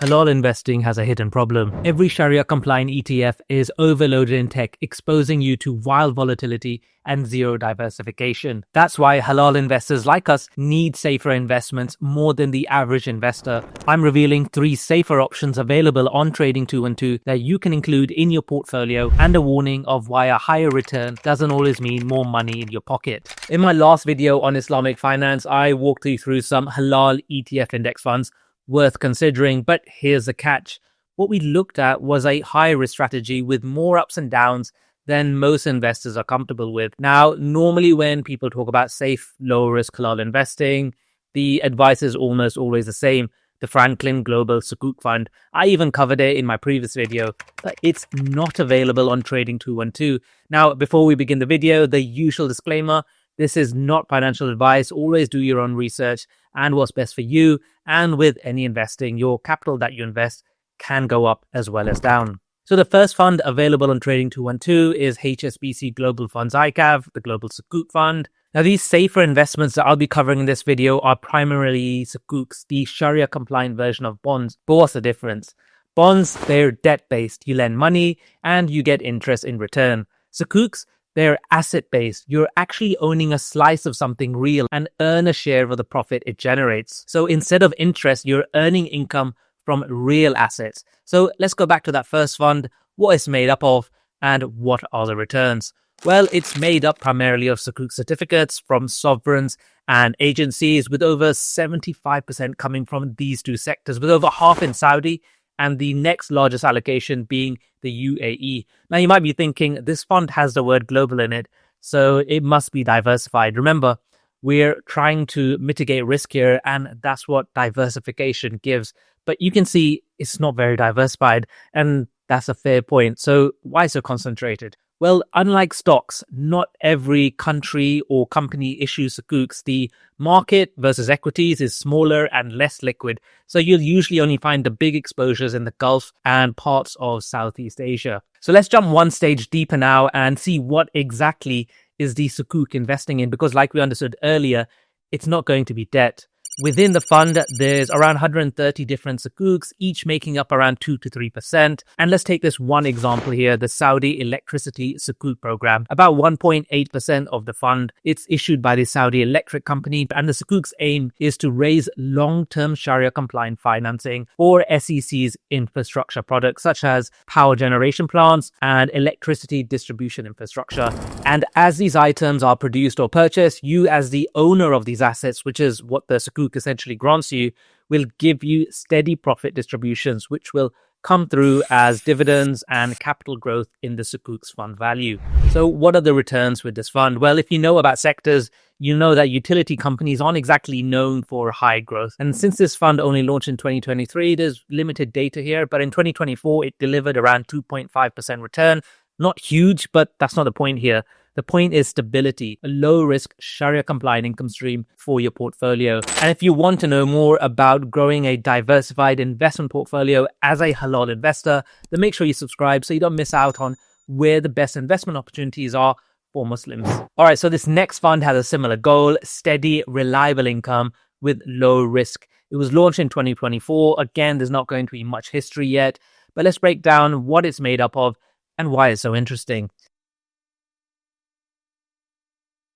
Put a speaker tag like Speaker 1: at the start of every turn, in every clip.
Speaker 1: halal investing has a hidden problem. Every Sharia-compliant ETF is overloaded in tech, exposing you to wild volatility and zero diversification. That's why halal investors like us need safer investments more than the average investor. I'm revealing 3 safer options available on Trading 212 that you can include in your portfolio, and a warning of why a higher return doesn't always mean more money in your pocket. In my last video on Islamic finance, I walked you through some halal ETF index funds worth considering, but here's the catch. What we looked at was a high risk strategy with more ups and downs than most investors are comfortable with. Now, normally when people talk about safe, low risk halal investing, the advice is almost always the same. The Franklin Global Sukuk Fund. I even covered it in my previous video, but it's not available on Trading 212. Now, before we begin the video, the usual disclaimer: this is not financial advice. Always do your own research and what's best for you. And with any investing, your capital that you invest can go up as well as down. So the first fund available on Trading 212 is HSBC Global Funds ICAV, the Global Sukuk Fund. Now, these safer investments that I'll be covering in this video are primarily sukuks, the Sharia-compliant version of bonds. But what's the difference? Bonds, they're debt-based. You lend money and you get interest in return. Sukuks, they're asset-based. You're actually owning a slice of something real and earn a share of the profit it generates. So instead of interest, you're earning income from real assets. So let's go back to that first fund, what it's made up of, and what are the returns. Well, it's made up primarily of sukuk certificates from sovereigns and agencies, with over 75% coming from these two sectors, with over half in Saudi and the next largest allocation being the UAE. Now, you might be thinking this fund has the word global in it, so it must be diversified. Remember, we're trying to mitigate risk here, and that's what diversification gives. But you can see it's not very diversified, and that's a fair point. So why so concentrated? Well, unlike stocks, not every country or company issues sukuks. The market versus equities is smaller and less liquid, so you'll usually only find the big exposures in the Gulf and parts of Southeast Asia. So let's jump one stage deeper now and see what exactly is the sukuk investing in, because like we understood earlier, it's not going to be debt. Within the fund, there's around 130 different sukuks, each making up around 2 to 3%. And let's take this one example here, the Saudi Electricity Sukuk Program. About 1.8% of the fund. It's issued by the Saudi Electric Company, and the sukuk's aim is to raise long-term Sharia-compliant financing for SEC's infrastructure products, such as power generation plants and electricity distribution infrastructure. And as these items are produced or purchased, you as the owner of these assets, which is what the sukuk essentially grants you, will give you steady profit distributions, which will come through as dividends and capital growth in the sukuk's fund value. So what are the returns with this fund? Well, if you know about sectors, you know that utility companies aren't exactly known for high growth. And since this fund only launched in 2023, there's limited data here, but in 2024, it delivered around 2.5% return. Not huge, but that's not the point here. The point is stability, a low-risk Sharia-compliant income stream for your portfolio. And if you want to know more about growing a diversified investment portfolio as a halal investor, then make sure you subscribe so you don't miss out on where the best investment opportunities are for Muslims. All right, so this next fund has a similar goal: steady, reliable income with low risk. It was launched in 2024. Again, there's not going to be much history yet, but let's break down what it's made up of and why it's so interesting.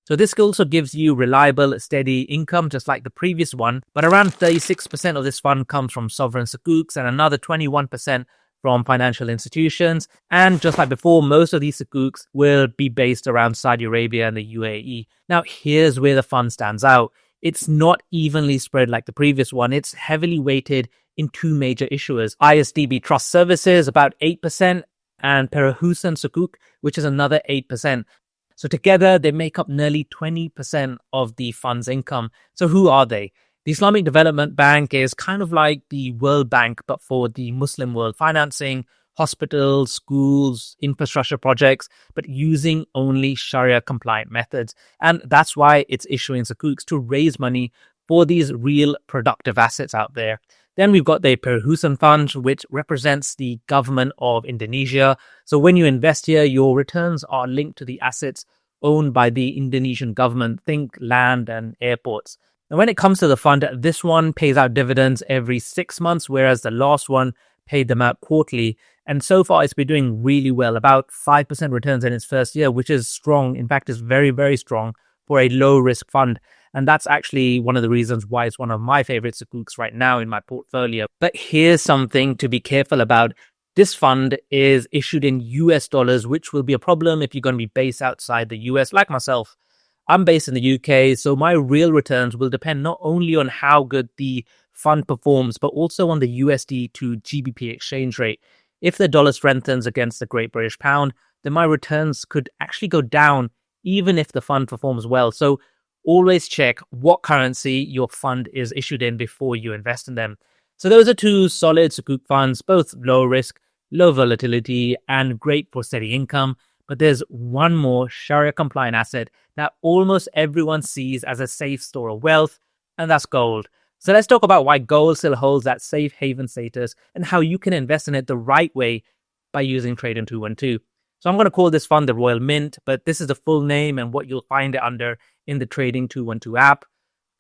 Speaker 1: So this also gives you reliable, steady income, just like the previous one, but around 36% of this fund comes from sovereign sukuks and another 21% from financial institutions. And just like before, most of these sukuks will be based around Saudi Arabia and the UAE. Now, here's where the fund stands out. It's not evenly spread like the previous one. It's heavily weighted in 2 major issuers: ISDB Trust Services, about 8%, and Perhusan Sukuk, which is another 8%. So together, they make up nearly 20% of the fund's income. So who are they? The Islamic Development Bank is kind of like the World Bank, but for the Muslim world, financing hospitals, schools, infrastructure projects, but using only Sharia-compliant methods. And that's why it's issuing sukuks, to raise money for these real productive assets out there. Then we've got the Perhusan Fund, which represents the government of Indonesia. So when you invest here, your returns are linked to the assets owned by the Indonesian government. Think land and airports. And when it comes to the fund, this one pays out dividends every 6 months, whereas the last one paid them out quarterly. And so far, it's been doing really well, about 5% returns in its first year, which is strong. In fact, it's very, very strong for a low risk fund. And that's actually one of the reasons why it's one of my favorite sukuks right now in my portfolio. But here's something to be careful about. This fund is issued in US dollars, which will be a problem if you're going to be based outside the US, like myself. I'm based in the UK, so my real returns will depend not only on how good the fund performs, but also on the USD to GBP exchange rate. If the dollar strengthens against the Great British Pound, then my returns could actually go down even if the fund performs well. So always check what currency your fund is issued in before you invest in them. So those are two solid sukuk funds, both low risk, low volatility, and great for steady income. But there's one more Sharia-compliant asset that almost everyone sees as a safe store of wealth, and that's gold. So let's talk about why gold still holds that safe haven status and how you can invest in it the right way by using Trading 212. So I'm going to call this fund the Royal Mint, but this is the full name and what you'll find it under in the Trading 212 app.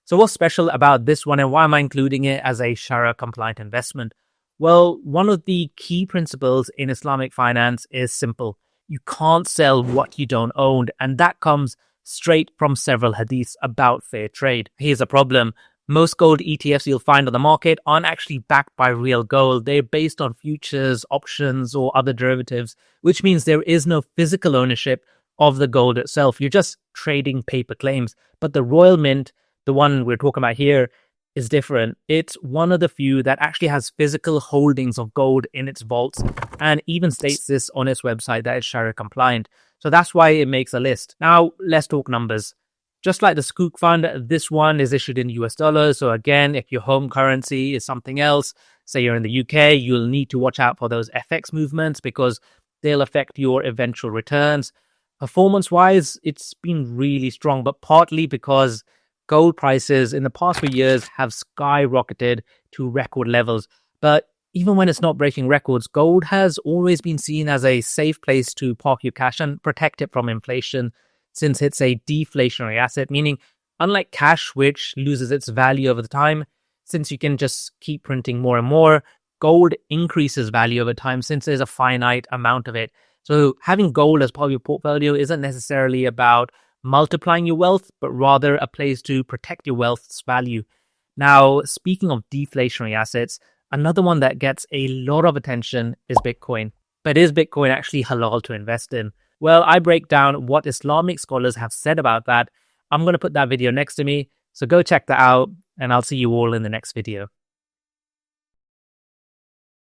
Speaker 1: So what's special about this one and why am I including it as a Sharia-compliant investment? Well, one of the key principles in Islamic finance is simple. You can't sell what you don't own, and that comes straight from several hadiths about fair trade. Here's a problem. Most gold ETFs you'll find on the market aren't actually backed by real gold. They're based on futures, options, or other derivatives, which means there is no physical ownership of the gold itself. You're just trading paper claims. But the Royal Mint, the one we're talking about here, is different. It's one of the few that actually has physical holdings of gold in its vaults and even states this on its website that it's Sharia compliant. So that's why it makes a list. Now, let's talk numbers. Just like the Sukuk fund, this one is issued in US dollars. So again, if your home currency is something else, say you're in the UK, you'll need to watch out for those FX movements because they'll affect your eventual returns. Performance-wise, it's been really strong, but partly because gold prices in the past few years have skyrocketed to record levels. But even when it's not breaking records, gold has always been seen as a safe place to park your cash and protect it from inflation since it's a deflationary asset, meaning unlike cash, which loses its value over the time, since you can just keep printing more and more, gold increases value over time since there's a finite amount of it. So having gold as part of your portfolio isn't necessarily about multiplying your wealth, but rather a place to protect your wealth's value. Now, speaking of deflationary assets, another one that gets a lot of attention is Bitcoin. But is Bitcoin actually halal to invest in? Well, I break down what Islamic scholars have said about that. I'm going to put that video next to me, so go check that out, and I'll see you all in the next video.